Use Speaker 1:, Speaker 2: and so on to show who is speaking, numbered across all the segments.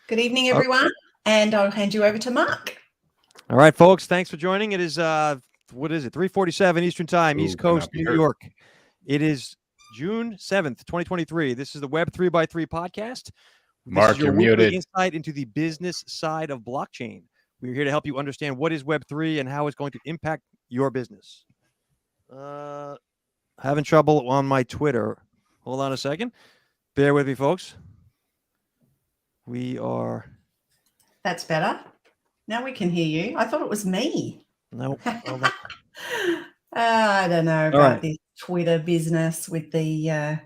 Speaker 1: Good evening, everyone, and I'll hand you over to Mark.
Speaker 2: All right, folks, thanks for joining. It is, 3:47 Eastern Time, East Coast, New York. It is June 7th, 2023. This is the Web3x3 Podcast.
Speaker 3: Marc, you're muted.
Speaker 2: Insight into the business side of blockchain. We're here to help you understand what is Web3 and how it's going to impact your business. Having trouble on my Twitter. Hold on a second. Bear with me, folks.
Speaker 1: That's better. Now we can hear you. I thought it was me.
Speaker 2: No.
Speaker 1: I don't know about this Twitter business with the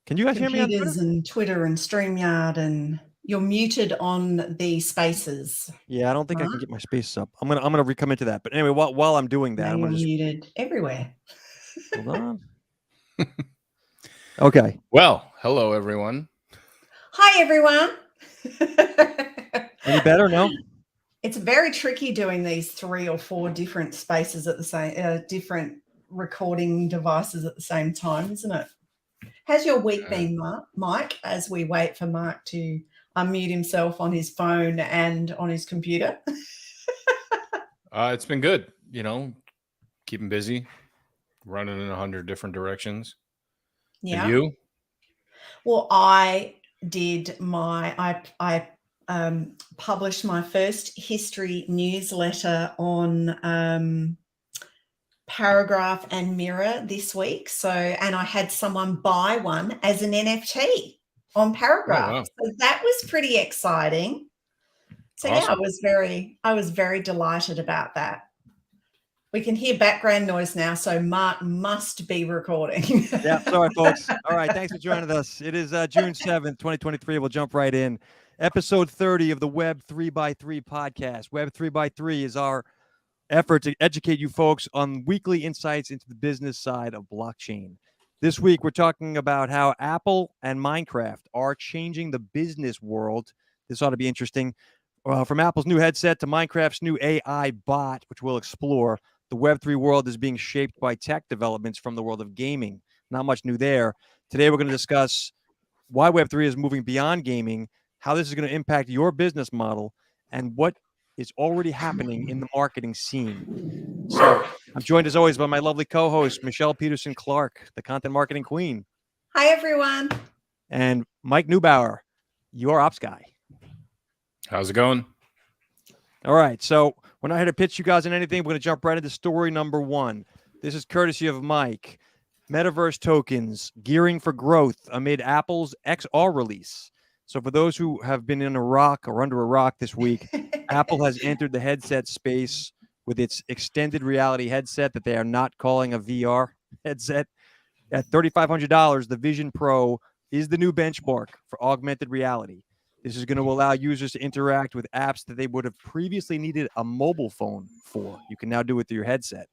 Speaker 2: can you guys hear me on Twitter?
Speaker 1: And Twitter and StreamYard, and you're muted on the spaces.
Speaker 2: Yeah, I don't think I can get my spaces up. I'm gonna come into that. But anyway, while I'm doing that, I'm gonna
Speaker 1: muted everywhere.
Speaker 2: Hold on. Okay.
Speaker 3: Well, hello everyone.
Speaker 1: Hi everyone.
Speaker 2: Any better? No.
Speaker 1: It's very tricky doing these 3 or 4 different spaces at the same, different recording devices at the same time, isn't it? How's your week been, Mike, as we wait for Mark to unmute himself on his phone and on his computer?
Speaker 3: It's been good, keeping busy, running in 100 different directions.
Speaker 1: Yeah.
Speaker 3: And you?
Speaker 1: Well, I did I published my first history newsletter on Paragraph and Mirror this week. And I had someone buy one as an NFT on Paragraph.
Speaker 3: Oh, wow.
Speaker 1: So that was pretty exciting. So awesome. Yeah, I was very delighted about that. We can hear background noise now, so Mark must be recording.
Speaker 2: Yeah, sorry, folks. All right, thanks for joining us. It is June 7th, 2023. We'll jump right in. Episode 30 of the Web3x3 Podcast. Web3x3 is our effort to educate you folks on weekly insights into the business side of blockchain. This week, we're talking about how Apple and Minecraft are changing the business world. This ought to be interesting. From Apple's new headset to Minecraft's new AI bot, which we'll explore, the Web3 world is being shaped by tech developments from the world of gaming. Not much new there. Today, we're going to discuss why Web3 is moving beyond gaming, how this is going to impact your business model, and what is already happening in the marketing scene. So I'm joined, as always, by my lovely co-host, Michelle Peterson-Clark, the content marketing queen.
Speaker 1: Hi, everyone.
Speaker 2: And Mike Neubauer, your ops guy.
Speaker 3: How's it going?
Speaker 2: All right, so we're not here to pitch you guys on anything. We're going to jump right into story number 1. This is courtesy of Mike. Metaverse tokens gearing for growth amid Apple's XR release. So for those who have been in a rock or under a rock this week, Apple has entered the headset space with its extended reality headset that they are not calling a VR headset. At $3,500, the Vision Pro is the new benchmark for augmented reality. This is going to allow users to interact with apps that they would have previously needed a mobile phone for. You can now do it through your headset.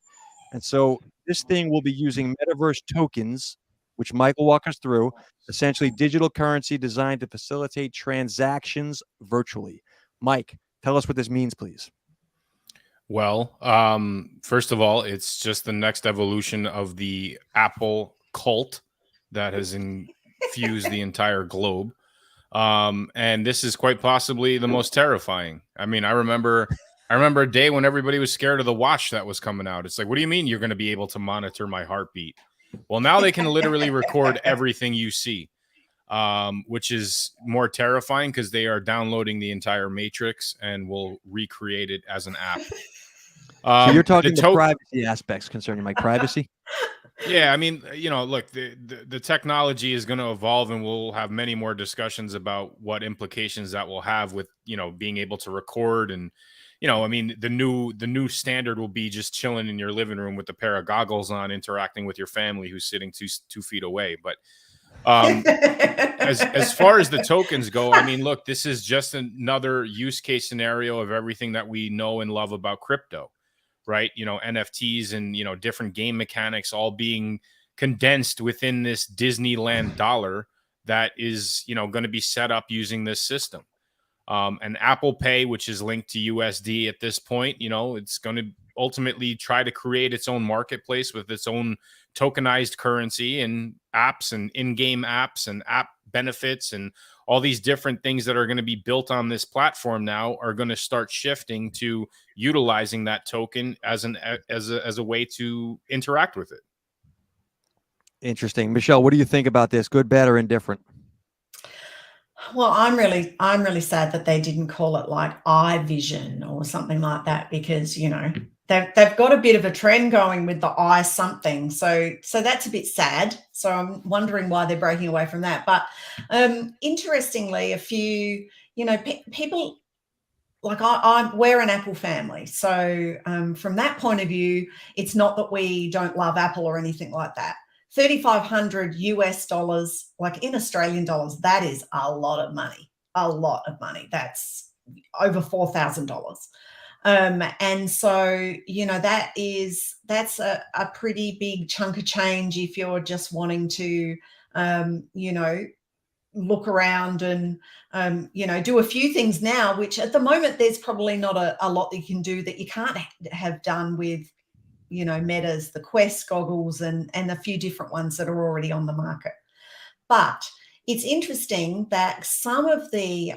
Speaker 2: And so this thing will be using metaverse tokens, which Mike will walk us through, essentially digital currency designed to facilitate transactions virtually. Mike, tell us what this means, please.
Speaker 3: Well, first of all, it's just the next evolution of the Apple cult that has infused the entire globe. And this is quite possibly the most terrifying. I mean, I remember a day when everybody was scared of the watch that was coming out. It's like, what do you mean you're going to be able to monitor my heartbeat? Well, now they can literally record everything you see, which is more terrifying because they are downloading the entire matrix and will recreate it as an app.
Speaker 2: So you're talking the privacy aspects concerning my privacy?
Speaker 3: Yeah, I mean, look, the technology is going to evolve, and we'll have many more discussions about what implications that will have with, being able to record. And, I mean, the new standard will be just chilling in your living room with a pair of goggles on, interacting with your family who's sitting two feet away. But as far as the tokens go, I mean, look, this is just another use case scenario of everything that we know and love about crypto. Right? NFTs and, different game mechanics all being condensed within this Disneyland dollar that is, going to be set up using this system. And Apple Pay, which is linked to USD at this point, it's going to ultimately try to create its own marketplace with its own tokenized currency and apps and in-game apps and app benefits and all these different things that are going to be built on this platform now are going to start shifting to utilizing that token as a way to interact with it.
Speaker 2: Interesting. Michelle, what do you think about this? Good, bad, or indifferent?
Speaker 1: Well, I'm really sad that they didn't call it like iVision or something like that, because, you know, they've got a bit of a trend going with the I something. So that's a bit sad. So I'm wondering why they're breaking away from that. But interestingly, a few, you know, people like we're an Apple family. So from that point of view, it's not that we don't love Apple or anything like that. $3,500 like in Australian dollars, that is a lot of money. That's over $4,000. And so, you know, that's a pretty big chunk of change if you're just wanting to, you know, look around and, you know, do a few things now, which at the moment there's probably not a lot that you can do that you can't have done with, you know, Meta's, the Quest goggles and a few different ones that are already on the market. But it's interesting that some of the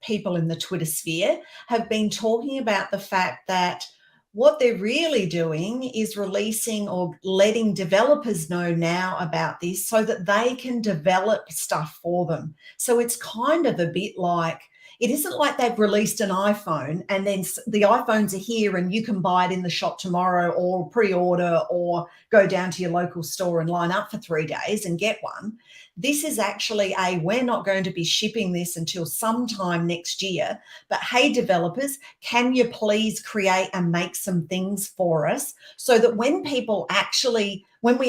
Speaker 1: people in the Twitter sphere have been talking about the fact that what they're really doing is releasing or letting developers know now about this so that they can develop stuff for them. So it's kind of a bit like, it isn't like they've released an iPhone and then the iPhones are here and you can buy it in the shop tomorrow or pre-order or go down to your local store and line up for 3 days and get one. This is actually we're not going to be shipping this until sometime next year. But hey, developers, can you please create and make some things for us so that when we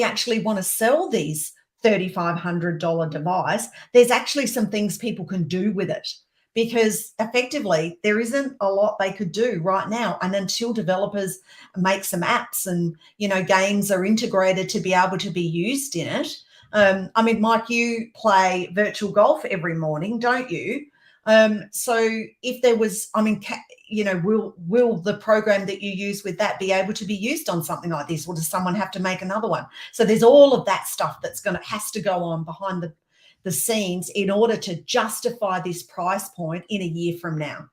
Speaker 1: actually want to sell these $3,500 device, there's actually some things people can do with it. Because effectively there isn't a lot they could do right now. And until developers make some apps and, you know, games are integrated to be able to be used in it. I mean, Mike, you play virtual golf every morning, don't you? So if there was, I mean, you know, will the program that you use with that be able to be used on something like this, or does someone have to make another one? So there's all of that stuff that's has to go on behind the scenes in order to justify this price point in a year from now.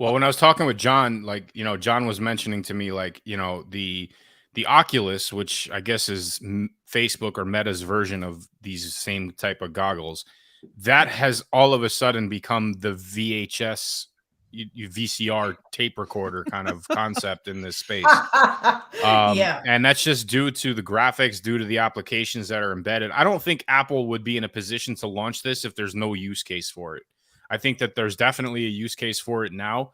Speaker 3: Well, when I was talking with John, like, you know, John was mentioning to me, like, you know, the Oculus, which I guess is Facebook or Meta's version of these same type of goggles, that has all of a sudden become the VCR tape recorder kind of concept in this space.
Speaker 1: Yeah.
Speaker 3: And that's just due to the graphics, due to the applications that are embedded. I don't think Apple would be in a position to launch this if there's no use case for it. I think that there's definitely a use case for it now,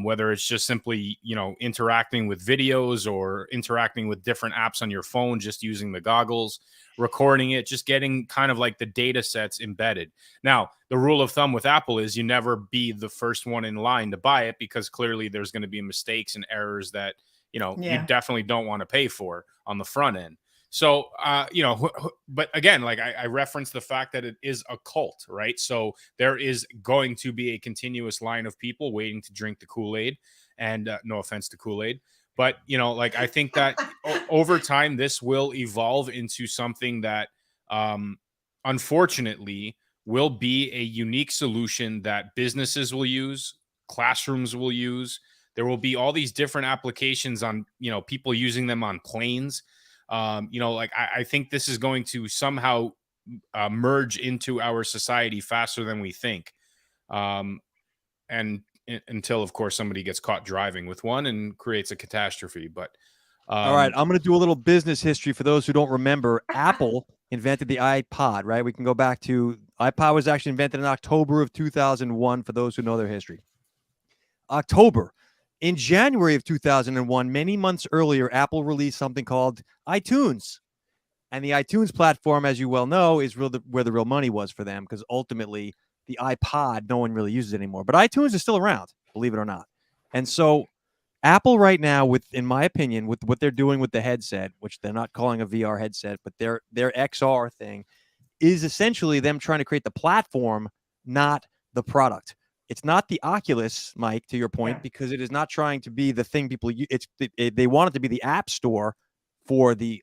Speaker 3: whether it's just simply, you know, interacting with videos or interacting with different apps on your phone, just using the goggles, recording it, just getting kind of like the data sets embedded. Now, the rule of thumb with Apple is you never be the first one in line to buy it, because clearly there's going to be mistakes and errors that, you know, you definitely don't want to pay for on the front end. So, you know, but again, like I referenced the fact that it is a cult, right? So there is going to be a continuous line of people waiting to drink the Kool-Aid, and no offense to Kool-Aid, but, you know, like, I think that over time, this will evolve into something that, unfortunately, will be a unique solution that businesses will use, classrooms will use. There will be all these different applications on, you know, people using them on planes. You know, like, I think this is going to somehow merge into our society faster than we think. And until, of course, somebody gets caught driving with one and creates a catastrophe. But
Speaker 2: all right, I'm going to do a little business history for those who don't remember. Apple invented the iPod, right? We can go back to iPod was actually invented in October of 2001 for those who know their history. October. In January of 2001, many months earlier, Apple released something called iTunes. And the iTunes platform, as you well know, is where the real money was for them, because ultimately the iPod, no one really uses anymore. But iTunes is still around, believe it or not. And so Apple right now, in my opinion, with what they're doing with the headset, which they're not calling a VR headset, but their XR thing, is essentially them trying to create the platform, not the product. It's not the Oculus, Mike, to your point, because it is not trying to be the thing people use. They want it to be the app store for the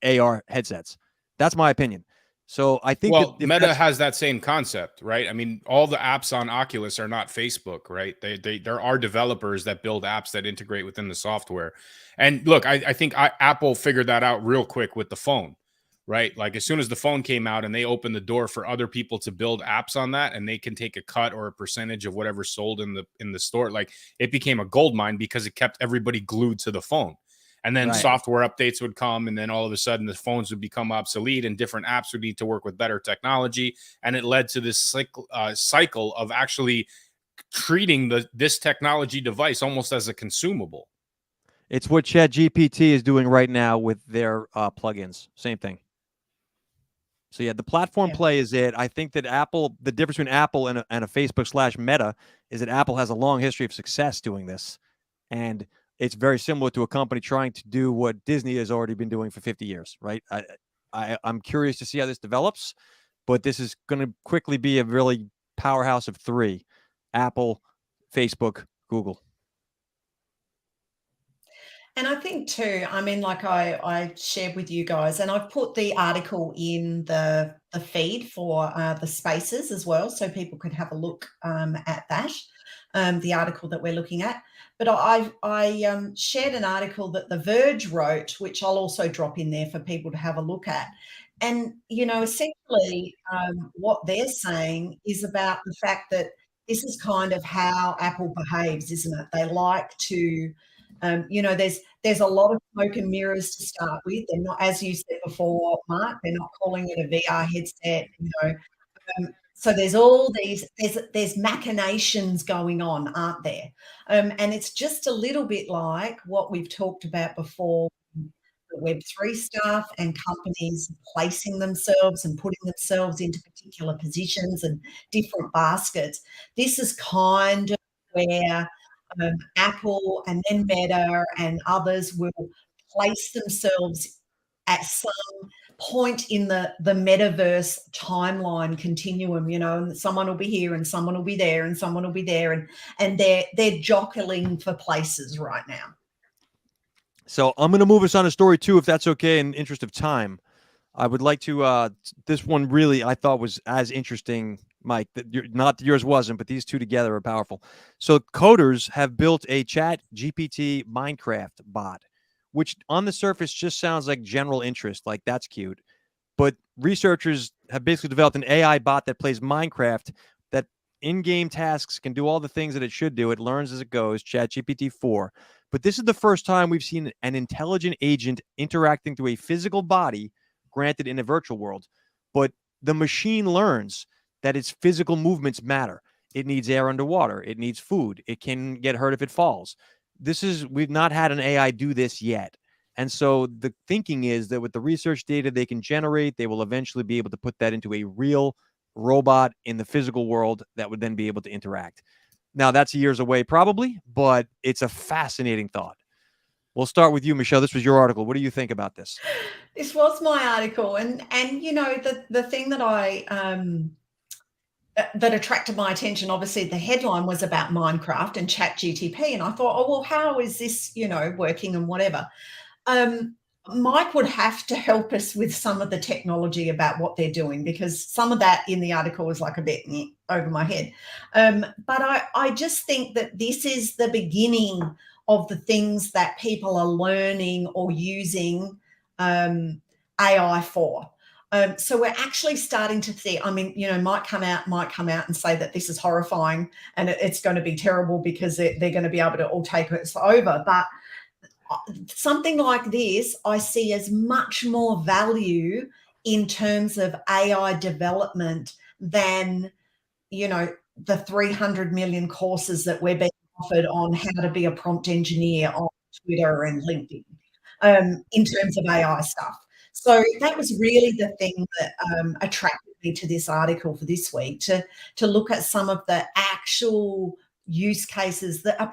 Speaker 2: AR headsets. That's my opinion. So I think
Speaker 3: Well,
Speaker 2: that if
Speaker 3: Meta
Speaker 2: that's-
Speaker 3: has that same concept, right? I mean, all the apps on Oculus are not Facebook, right? There are developers that build apps that integrate within the software. And look, I think Apple figured that out real quick with the phone, right? Like as soon as the phone came out and they opened the door for other people to build apps on that, and they can take a cut or a percentage of whatever sold in the store, like it became a gold mine because it kept everybody glued to the phone. And then
Speaker 2: Right.
Speaker 3: software updates would come, and then all of a sudden the phones would become obsolete and different apps would need to work with better technology. And it led to this cycle of actually treating this technology device almost as a consumable.
Speaker 2: it's what ChatGPT is doing right now with their plugins. Same thing. So yeah, the platform
Speaker 1: Yeah.
Speaker 2: play is it. I think that Apple, the difference between Apple and a Facebook / Meta is that Apple has a long history of success doing this. And it's very similar to a company trying to do what Disney has already been doing for 50 years, right? I'm curious to see how this develops, but this is going to quickly be a really powerhouse of three: Apple, Facebook, Google.
Speaker 1: And I think too, I mean, like I shared with you guys, and I've put the article in the feed for the spaces as well, so people could have a look at that, the article that we're looking at. But I shared an article that The Verge wrote, which I'll also drop in there for people to have a look at. And, you know, essentially what they're saying is about the fact that this is kind of how Apple behaves, isn't it? They like to, you know, there's a lot of smoke and mirrors to start with. They're not, as you said before, Mark, they're not calling it a VR headset, you know. So there's all these, there's machinations going on, aren't there? And it's just a little bit like what we've talked about before, the Web3 stuff and companies placing themselves and putting themselves into particular positions and different baskets. This is kind of where Apple and then Meta and others will place themselves at some point in the metaverse timeline continuum, you know, and someone will be here and someone will be there and someone will be there, and they're jockeying for places right now.
Speaker 2: So I'm going to move us on to story 2, if that's okay, in the interest of time. I would like to, this one really I thought was as interesting, Mike, not that yours wasn't, but these two together are powerful. So coders have built a Chat GPT Minecraft bot, which on the surface just sounds like general interest, like that's cute. But researchers have basically developed an AI bot that plays Minecraft, that in-game tasks can do all the things that it should do. It learns as it goes, ChatGPT 4. But this is the first time we've seen an intelligent agent interacting through a physical body, granted in a virtual world. But the machine learns that its physical movements matter. It needs air underwater. It needs food. It can get hurt if it falls. We've not had an AI do this yet. And so the thinking is that with the research data they can generate, they will eventually be able to put that into a real robot in the physical world that would then be able to interact. Now, that's years away probably, but it's a fascinating thought. We'll start with you, Michelle. This was your article. What do you think about this?
Speaker 1: This was my article, and you know, the thing that that attracted my attention, obviously the headline was about Minecraft and ChatGPT, and I thought, oh well, how is this, you know, working and whatever. Mike would have to help us with some of the technology about what they're doing, because some of that in the article was like a bit over my head. But I just think that this is the beginning of the things that people are learning or using AI for. So we're actually starting to see, I mean, you know, might come out and say that this is horrifying and it's going to be terrible because they're going to be able to all take us over. But something like this, I see as much more value in terms of AI development than, you know, the 300 million courses that we're being offered on how to be a prompt engineer on Twitter and LinkedIn in terms of AI stuff. So that was really the thing that attracted me to this article for this week, to look at some of the actual use cases that are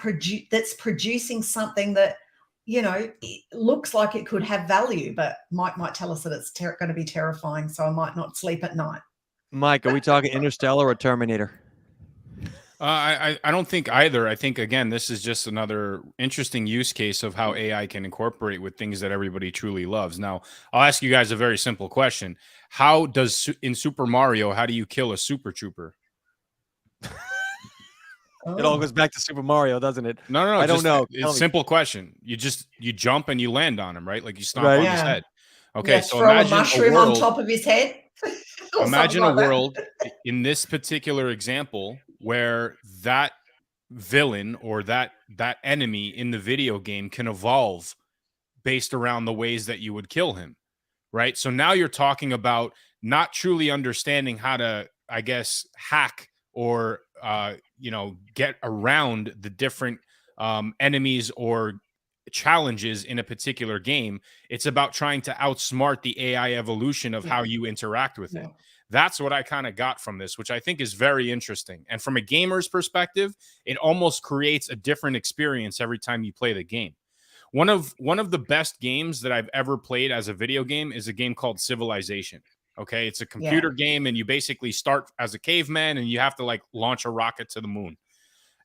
Speaker 1: that's producing something that, you know, it looks like it could have value, but Mike might tell us that it's going to be terrifying, so I might not sleep at night.
Speaker 2: Mike, are we talking Interstellar or Terminator?
Speaker 3: I don't think either. I think, again, this is just another interesting use case of how AI can incorporate with things that everybody truly loves. Now, I'll ask you guys a very simple question. How does in Super Mario, how do you kill a Super Trooper?
Speaker 2: It all goes back to Super Mario, doesn't it?
Speaker 3: No.
Speaker 2: I don't know.
Speaker 3: It's a simple question. You jump and you land on him, right? Like you stomp
Speaker 2: Right.
Speaker 3: on
Speaker 1: Yeah.
Speaker 3: his head. Okay,
Speaker 1: Yeah,
Speaker 3: so
Speaker 1: throw a
Speaker 3: imagine a
Speaker 1: mushroom on
Speaker 3: world.
Speaker 1: top of his head. Or
Speaker 3: Imagine
Speaker 1: something
Speaker 3: a
Speaker 1: like that.
Speaker 3: world in this particular example where that villain or that enemy in the video game can evolve based around the ways that you would kill him, right? So now you're talking about not truly understanding how to, I guess, hack or get around the different enemies or challenges in a particular game. It's about trying to outsmart the AI evolution of how you interact with it.
Speaker 1: Yeah.
Speaker 3: That's what I kind of got from this, which I think is very interesting. And from a gamer's perspective, it almost creates a different experience every time you play the game. One of the best games that I've ever played as a video game is a game called Civilization. Okay, it's a computer game, and you basically start as a caveman, and you have to like launch a rocket to the moon.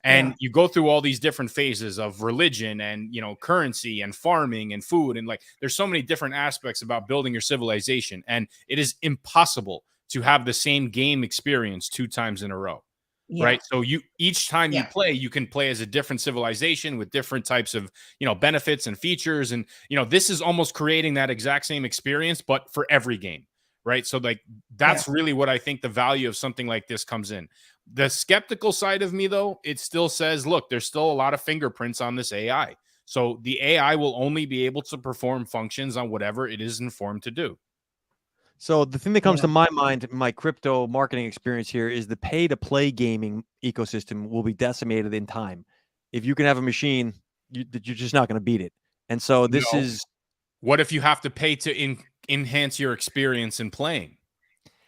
Speaker 3: And you go through all these different phases of religion and, currency and farming and food. And like, there's so many different aspects about building your civilization. And it is impossible to have the same game experience 2 times in a row.
Speaker 1: Yeah.
Speaker 3: Right. So each time you play, you can play as a different civilization with different types of, benefits and features. And, this is almost creating that exact same experience, but for every game. Right. So like, that's really what I think the value of something like this comes in. The skeptical side of me, though, it still says, look, there's still a lot of fingerprints on this AI. So the AI will only be able to perform functions on whatever it is informed to do.
Speaker 2: So the thing that comes to my mind, my crypto marketing experience here, is the pay-to-play gaming ecosystem will be decimated in time. If you can have a machine, you're just not going to beat it. And so this is...
Speaker 3: What if you have to pay to enhance your experience in playing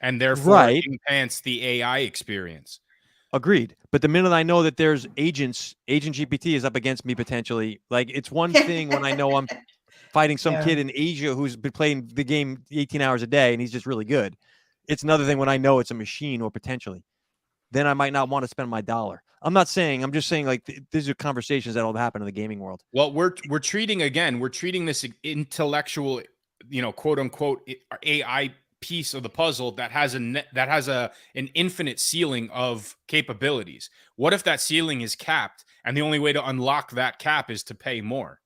Speaker 3: and therefore enhance the AI experience?
Speaker 2: Agreed. But the minute I know that there's Agent GPT is up against me potentially, like it's one thing when I know I'm fighting some kid in Asia who's been playing the game 18 hours a day and he's just really good. It's another thing when I know it's a machine or potentially. Then I might not want to spend my dollar. I'm just saying like these are conversations that will happen in the gaming world.
Speaker 3: Well, we're treating this intellectual, quote unquote AI piece of the puzzle that has an infinite ceiling of capabilities. What if that ceiling is capped and the only way to unlock that cap is to pay more?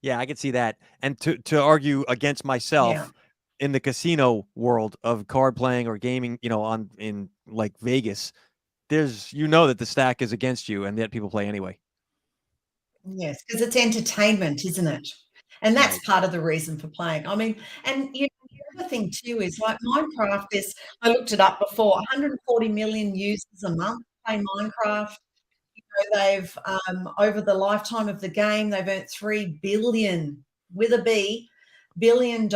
Speaker 2: Yeah, I can see that. And to argue against myself in the casino world of card playing or gaming, in like Vegas, there's that the stack is against you and yet people play anyway.
Speaker 1: Yes, because it's entertainment, isn't it? And that's part of the reason for playing. I mean, and the other thing too is like Minecraft is, I looked it up before, 140 million users a month play Minecraft. They've over the lifetime of the game, they've earned $3 billion with a B $1 billion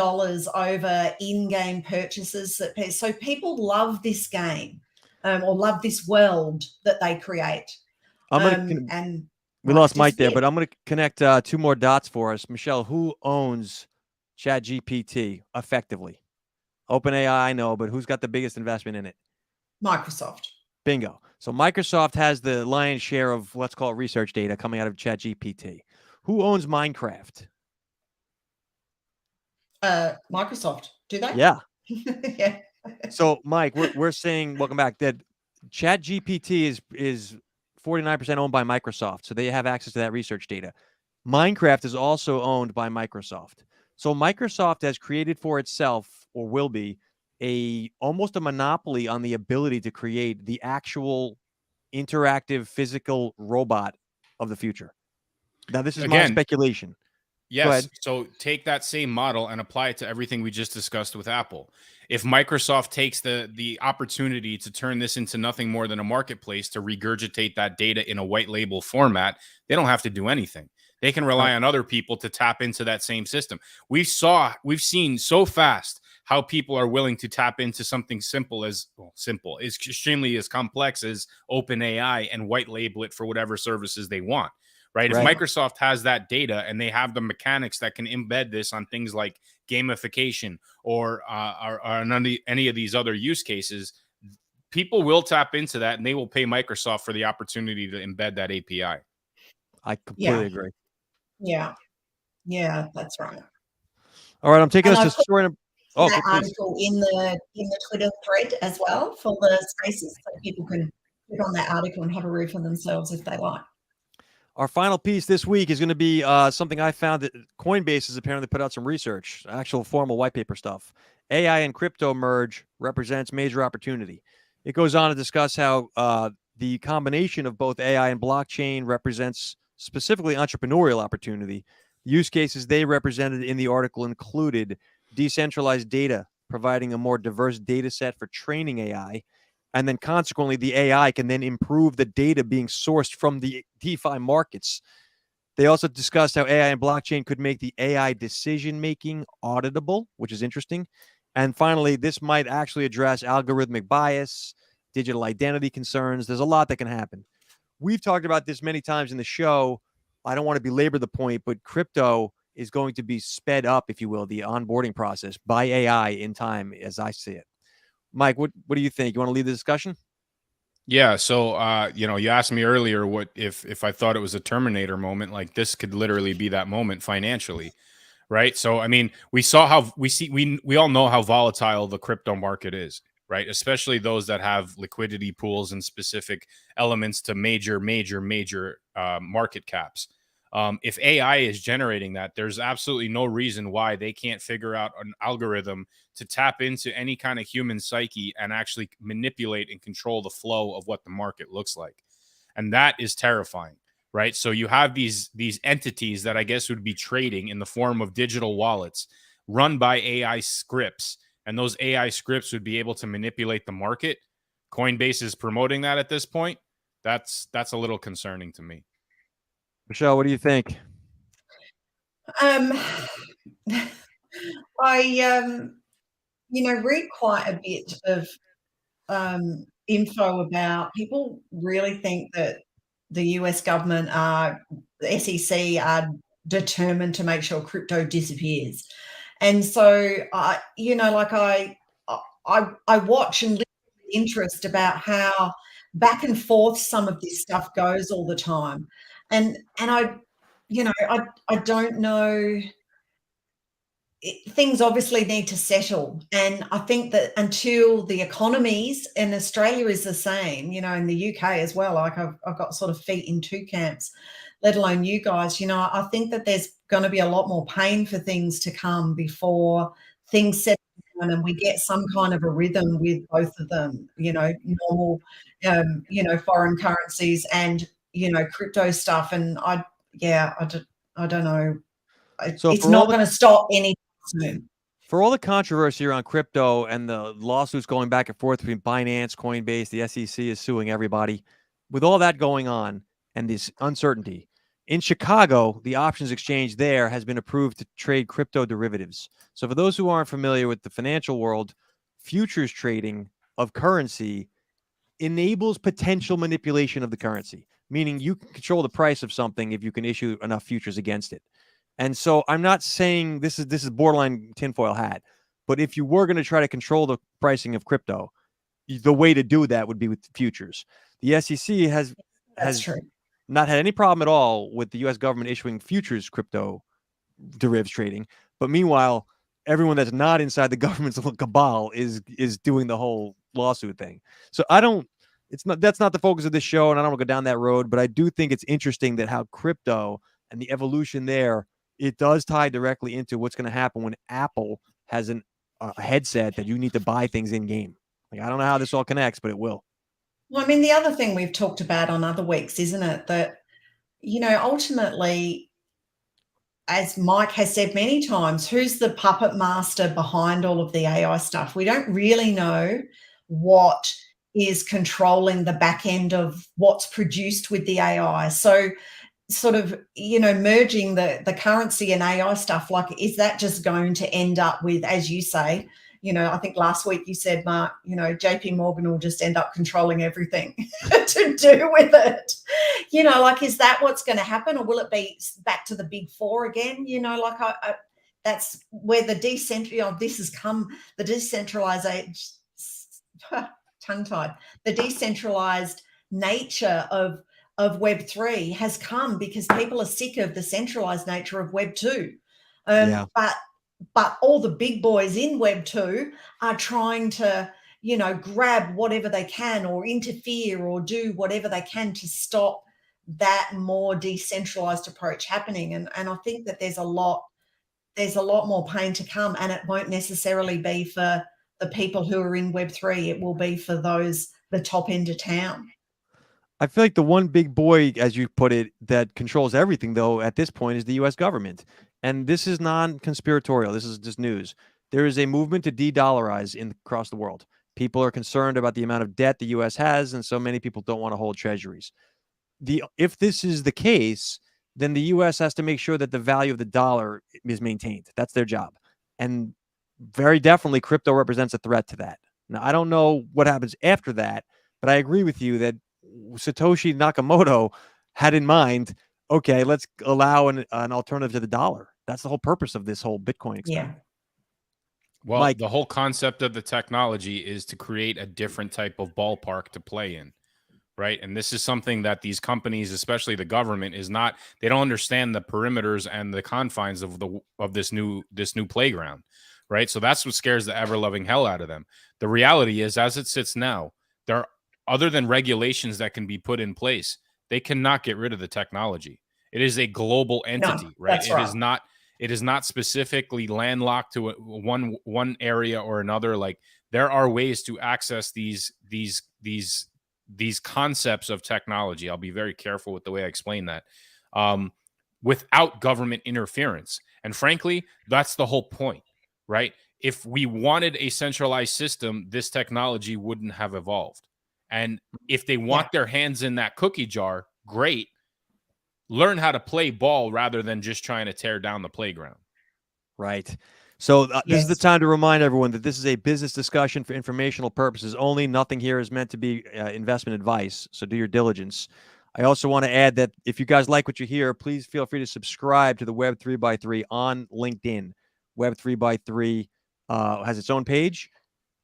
Speaker 1: over in-game purchases. So people love this game or love this world that they create.
Speaker 2: We lost Mike there, but I'm going to connect 2 more dots for us. Michelle, who owns ChatGPT effectively? OpenAI, I know, but who's got the biggest investment in it?
Speaker 1: Microsoft.
Speaker 2: Bingo. So Microsoft has the lion's share of, let's call it, research data coming out of ChatGPT. Who owns Minecraft?
Speaker 1: Microsoft. Do they?
Speaker 2: Yeah.
Speaker 1: Yeah.
Speaker 2: So, Mike, we're saying, welcome back, that ChatGPT is 49% owned by Microsoft. So they have access to that research data. Minecraft is also owned by Microsoft. So Microsoft has created for itself, or will be, almost a monopoly on the ability to create the actual interactive physical robot of the future. Now, this is my speculation.
Speaker 3: Yes. So take that same model and apply it to everything we just discussed with Apple. If Microsoft takes the opportunity to turn this into nothing more than a marketplace to regurgitate that data in a white label format, they don't have to do anything. They can rely on other people to tap into that same system. We've seen so fast how people are willing to tap into something simple is extremely as complex as OpenAI and white label it for whatever services they want. Right. If Microsoft has that data and they have the mechanics that can embed this on things like gamification or any of these other use cases, people will tap into that, and they will pay Microsoft for the opportunity to embed that API.
Speaker 2: I completely agree.
Speaker 1: Yeah, that's right.
Speaker 2: All right, I'm taking
Speaker 1: And
Speaker 2: us
Speaker 1: I've
Speaker 2: to story number. Oh,
Speaker 1: that
Speaker 2: please.
Speaker 1: article in the Twitter thread as well for the spaces, so people can click on that article and have a read for themselves if they like.
Speaker 2: Our final piece this week is going to be something I found that Coinbase has apparently put out some research, actual formal white paper stuff. AI and crypto merge represents major opportunity. It goes on to discuss how the combination of both AI and blockchain represents specifically entrepreneurial opportunity. The use cases they represented in the article included decentralized data, providing a more diverse data set for training AI. And then consequently, the AI can then improve the data being sourced from the DeFi markets. They also discussed how AI and blockchain could make the AI decision-making auditable, which is interesting. And finally, this might actually address algorithmic bias, digital identity concerns. There's a lot that can happen. We've talked about this many times in the show. I don't want to belabor the point, but crypto is going to be sped up, if you will, the onboarding process by AI in time, as I see it. Mike, what do you think? You want to lead the discussion?
Speaker 3: Yeah. So, you asked me earlier what if I thought it was a Terminator moment. Like, this could literally be that moment financially, right? So, I mean, we all know how volatile the crypto market is, right? Especially those that have liquidity pools and specific elements to major market caps. If AI is generating that, there's absolutely no reason why they can't figure out an algorithm to tap into any kind of human psyche and actually manipulate and control the flow of what the market looks like. And that is terrifying, right? So you have these entities that I guess would be trading in the form of digital wallets run by AI scripts, and those AI scripts would be able to manipulate the market. Coinbase is promoting that at this point. That's a little concerning to me.
Speaker 2: Michelle, what do you think?
Speaker 1: I read quite a bit of info about people really think that the US government the SEC are determined to make sure crypto disappears. And so I watch and listen with interest about how back and forth some of this stuff goes all the time. And I don't know. Things obviously need to settle, and I think that until the economies, and Australia is the same, in the UK as well, like I've got sort of feet in two camps, let alone you guys. I think that there's going to be a lot more pain for things to come before things settle down and we get some kind of a rhythm with both of them, normal foreign currencies and crypto stuff. And I don't know,
Speaker 2: So
Speaker 1: it's not going to stop any soon.
Speaker 2: For all the controversy around crypto and the lawsuits going back and forth between Binance, Coinbase, the SEC is suing everybody. With all that going on and this uncertainty, in Chicago, the options exchange there has been approved to trade crypto derivatives. So for those who aren't familiar with the financial world, futures trading of currency enables potential manipulation of the currency, meaning you can control the price of something if you can issue enough futures against it. And so I'm not saying this is borderline tinfoil hat, but if you were going to try to control the pricing of crypto, the way to do that would be with futures. The SEC has not had any problem at all with the U.S. government issuing futures crypto derivatives trading. But meanwhile, everyone that's not inside the government's little cabal is doing the whole lawsuit thing. So that's not the focus of this show, and I don't want to go down that road. But I do think it's interesting that how crypto and the evolution there, it does tie directly into what's going to happen when Apple has a headset that you need to buy things in game. Like, I don't know how this all connects, but it will.
Speaker 1: Well, I mean, the other thing we've talked about on other weeks, isn't it, that, ultimately, as Mike has said many times, who's the puppet master behind all of the AI stuff? We don't really know what is controlling the back end of what's produced with the AI. So sort of, merging the currency and AI stuff, like, is that just going to end up with, as you say, I think last week you said, Mark, JP Morgan will just end up controlling everything to do with it. Is that what's going to happen, or will it be back to the big four again? That's where the this has come, the decentralization, tongue-tied. The decentralized nature of Web3 has come because people are sick of the centralized nature of Web2. But all the big boys in Web2 are trying to, grab whatever they can or interfere or do whatever they can to stop that more decentralized approach happening. And I think that there's a lot more pain to come, and it won't necessarily be for the people who are in Web3. It will be for the top end of town.
Speaker 2: I feel like the one big boy, as you put it, that controls everything, though, at this point is the U.S. government. And this is non-conspiratorial. This is just news. There is a movement to de-dollarize across the world. People are concerned about the amount of debt the U.S. has, and so many people don't want to hold treasuries. If this is the case, then the U.S. has to make sure that the value of the dollar is maintained. That's their job. And very definitely crypto represents a threat to that. Now, I don't know what happens after that, but I agree with you that Satoshi Nakamoto had in mind, okay, let's allow an alternative to the dollar. That's the whole purpose of this whole Bitcoin experiment.
Speaker 1: Yeah.
Speaker 3: Well,
Speaker 2: Mike,
Speaker 3: the whole concept of the technology is to create a different type of ballpark to play in, right? And this is something that these companies, especially the government, they don't understand the perimeters and the confines of this new playground, right? So that's what scares the ever-loving hell out of them. The reality is, as it sits now, other than regulations that can be put in place, they cannot get rid of the technology. It is a global entity, right?
Speaker 1: That's right.
Speaker 3: It is not specifically landlocked to one area or another. Like, there are ways to access these concepts of technology. I'll be very careful with the way I explain that, without government interference. And frankly, that's the whole point, right? If we wanted a centralized system, this technology wouldn't have evolved. And if they want their hands in that cookie jar, great. Learn how to play ball rather than just trying to tear down the playground.
Speaker 2: Right. So this is the time to remind everyone that this is a business discussion for informational purposes only. Nothing here is meant to be investment advice. So do your diligence. I also want to add that if you guys like what you hear, please feel free to subscribe to the Web3x3 on LinkedIn. Web3x3 has its own page.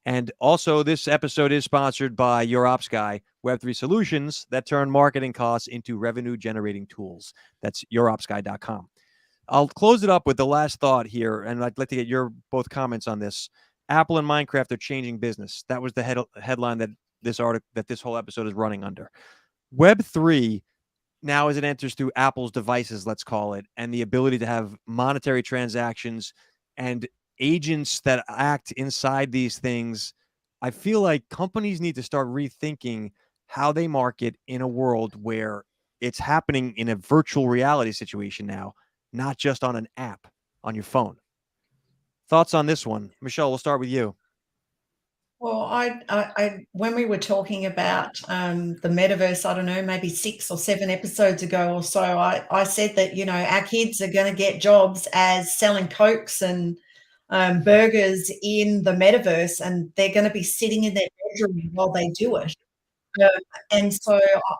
Speaker 2: And also, this episode is sponsored by Your Ops Guy, Web3 solutions that turn marketing costs into revenue-generating tools. That's youropsguy.com. I'll close it up with the last thought here, and I'd like to get your both comments on this. Apple and Minecraft are changing business. That was the headline that this whole episode is running under. Web3, now as it enters through Apple's devices, let's call it, and the ability to have monetary transactions and agents that act inside these things, I feel like companies need to start rethinking how they market in a world where it's happening in a virtual reality situation now, not just on an app on your phone. Thoughts on this one? Michelle, we'll start with you.
Speaker 1: Well, I when we were talking about the metaverse, I don't know, maybe 6 or 7 episodes ago or so, I said that, our kids are going to get jobs as selling Cokes and burgers in the metaverse, and they're going to be sitting in their bedroom while they do it. And so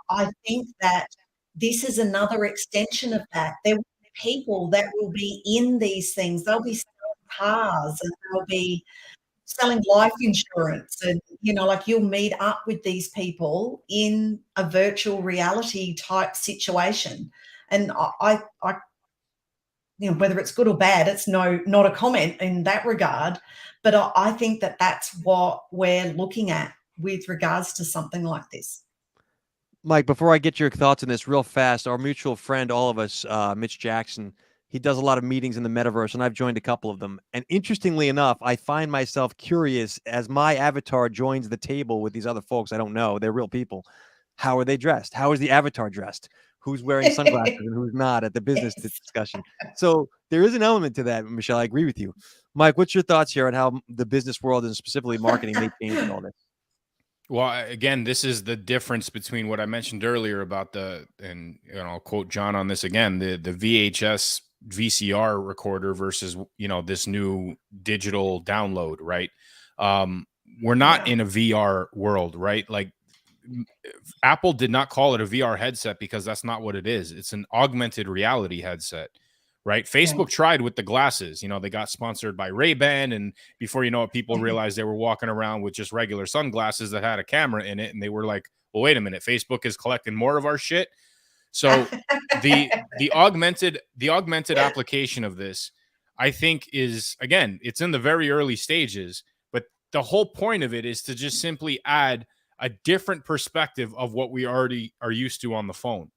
Speaker 1: I think that this is another extension of that. There will be people that will be in these things. They'll be selling cars, and they'll be selling life insurance, and like, you'll meet up with these people in a virtual reality type situation. And I whether it's good or bad, it's not a comment in that regard, but I think that that's what we're looking at with regards to something like this.
Speaker 2: Mike, before I get your thoughts on this real fast, our mutual friend, all of us, Mitch Jackson, he does a lot of meetings in the metaverse, and I've joined a couple of them. And interestingly enough, I find myself curious as my avatar joins the table with these other folks I don't know. They're real people. How are they dressed? How is the avatar dressed? Who's wearing sunglasses and who's not at the business discussion? So there is an element to that, Michelle. I agree with you. Mike, what's your thoughts here on how the business world and specifically marketing may change with all this?
Speaker 3: Well, again, this is the difference between what I mentioned earlier about and I'll quote John on this again, the VHS VCR recorder versus, this new digital download, right? We're not in a VR world, right? Like, Apple did not call it a VR headset because that's not what it is. It's an augmented reality headset, right? Facebook tried with the glasses. You know, they got sponsored by Ray-Ban, and before you know it, people realized they were walking around with just regular sunglasses that had a camera in it, and they were like, well, wait a minute, Facebook is collecting more of our shit. So the augmented application of this, I think, is, again, it's in the very early stages, but the whole point of it is to just simply add a different perspective of what we already are used to on the phone,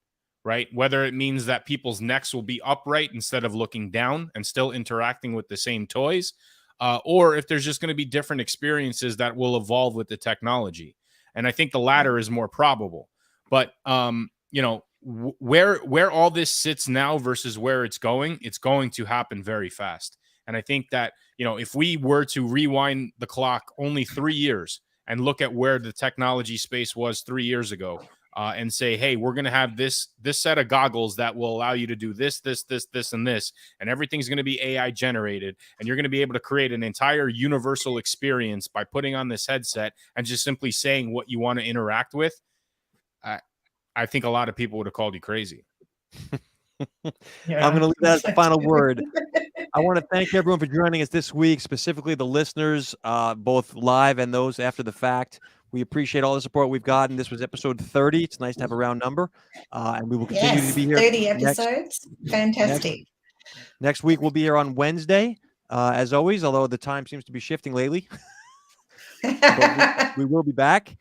Speaker 3: right? Whether it means that people's necks will be upright instead of looking down and still interacting with the same toys, or if there's just going to be different experiences that will evolve with the technology. And I think the latter is more probable. But, you know, where all this sits now versus where it's going to happen very fast. And I think that, you know, if we were to rewind the clock only 3 years and look at where the technology space was 3 years ago, and say, hey, we're going to have this set of goggles that will allow you to do this, and this, and everything's going to be AI generated, and you're going to be able to create an entire universal experience by putting on this headset and just simply saying what you want to interact with. I think a lot of people would have called you crazy.
Speaker 2: I'm going to leave that as the final word. I want to thank everyone for joining us this week, specifically the listeners, both live and those after the fact. We appreciate all the support we've gotten. This was episode 30. It's nice to have a round number. And we will continue to be here.
Speaker 1: 30 episodes. Fantastic.
Speaker 2: Next week, we'll be here on Wednesday, as always, although the time seems to be shifting lately. we will be back.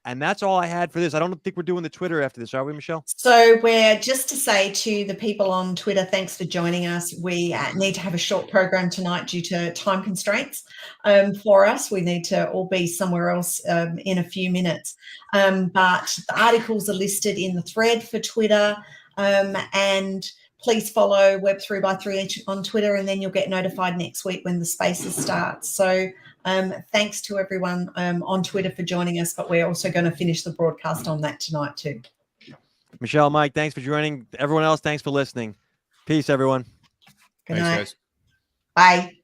Speaker 2: And that's all I had for this. I don't think we're doing the Twitter after this, are we, Michelle?
Speaker 1: So we're just to say to the people on Twitter, thanks for joining us. We need to have a short program tonight due to time constraints for us. We need to all be somewhere else in a few minutes. But the articles are listed in the thread for Twitter, and please follow Web3x3 on Twitter, and then you'll get notified next week when the spaces start. So thanks to everyone on Twitter for joining us, but we're also going to finish the broadcast on that tonight too.
Speaker 2: Michelle, Mike, thanks for joining. Everyone else, thanks for listening. Peace, everyone.
Speaker 1: Good night.
Speaker 3: Thanks, guys.
Speaker 1: Bye.